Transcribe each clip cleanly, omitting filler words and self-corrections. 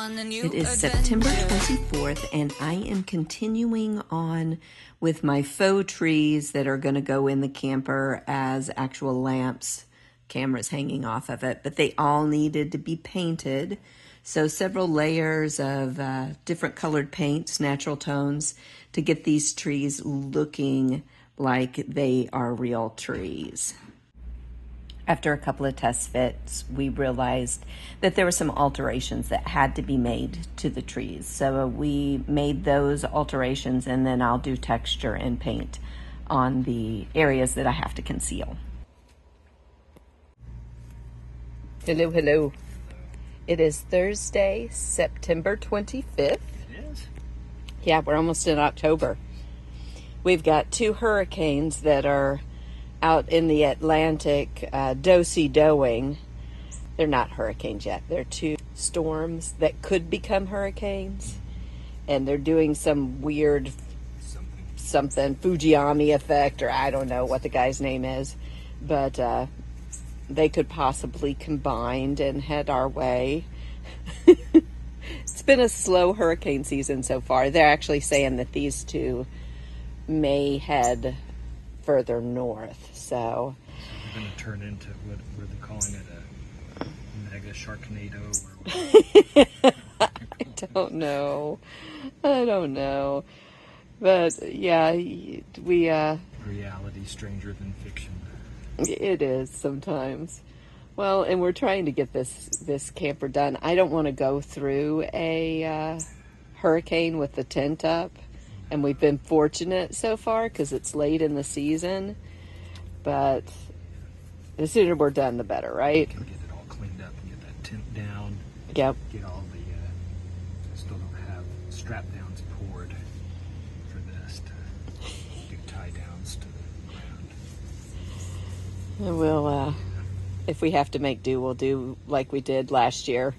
It is September 24th, and I am continuing on with my faux trees that are going to go in the camper as actual lamps, cameras hanging off of it, but they all needed to be painted. So several layers of different colored paints, natural tones, to get these trees looking like they are real trees. After a couple of test fits, we realized that there were some alterations that had to be made to the trees. So we made those alterations, and then I'll do texture and paint on the areas that I have to conceal. Hello, hello. It is Thursday, September 25th. It is? Yeah, we're almost in October. We've got two hurricanes that are out in the Atlantic, do-si-doing. They're not hurricanes yet. They're two storms that could become hurricanes. And they're doing some weird something, Fujiyami effect, or I don't know what the guy's name is. But they could possibly combine and head our way. It's been a slow hurricane season so far. They're actually saying that these two may head further north. So they're going to turn into what were they calling it, a mega sharknado or what? I don't know. But yeah, we reality stranger than fiction. It is sometimes. Well, and we're trying to get this camper done. I don't want to go through a hurricane with the tent up. And we've been fortunate so far because it's late in the season. But the sooner we're done, the better, right? We can get it all cleaned up and get that tent down. Yep. Get all the, still don't have strap downs poured for this to do tie downs to the ground. We'll, if we have to make do, we'll do like we did last year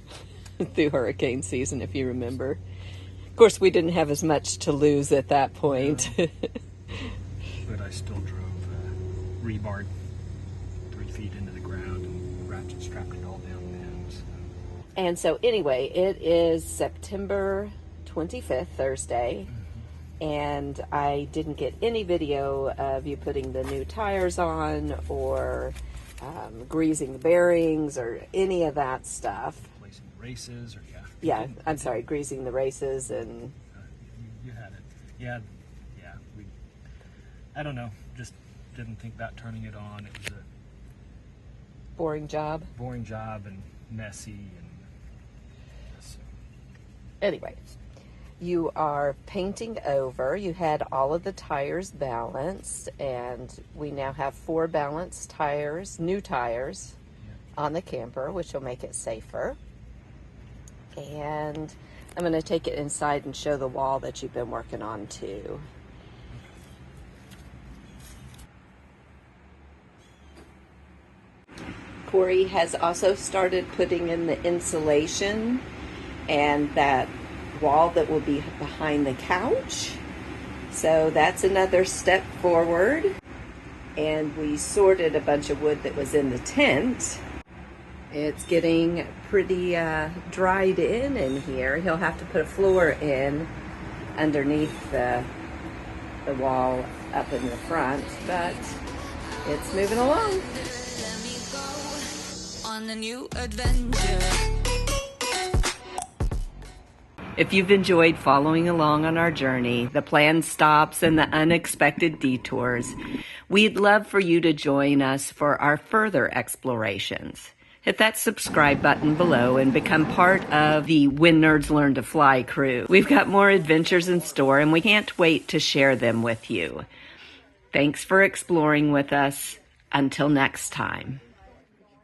through hurricane season, if you remember. Of course, we didn't have as much to lose at that point. No. But I still drove rebar 3 feet into the ground and ratchet strapped it all down then. So. And so anyway, it is September 25th, Thursday, and I didn't get any video of you putting the new tires on or greasing the bearings or any of that stuff. Placing the races or Yeah, I'm sorry, greasing the races and... You had it. Yeah. I don't know, just didn't think about turning it on. It was a... Boring job and messy and... So. Anyway, you are painting over. You had all of the tires balanced, and we now have 4 balanced tires, new tires, on the camper, which will make it safer. And I'm going to take it inside and show the wall that you've been working on too. Cory has also started putting in the insulation and that wall that will be behind the couch. So that's another step forward. And we sorted a bunch of wood that was in the tent. It's getting pretty dried in here. He'll have to put a floor in underneath the wall up in the front, but it's moving along. Let me go on a new adventure. If you've enjoyed following along on our journey, the planned stops and the unexpected detours, we'd love for you to join us for our further explorations. Hit that subscribe button below and become part of the When Nerds Learn to Fly crew. We've got more adventures in store, and we can't wait to share them with you. Thanks for exploring with us. Until next time.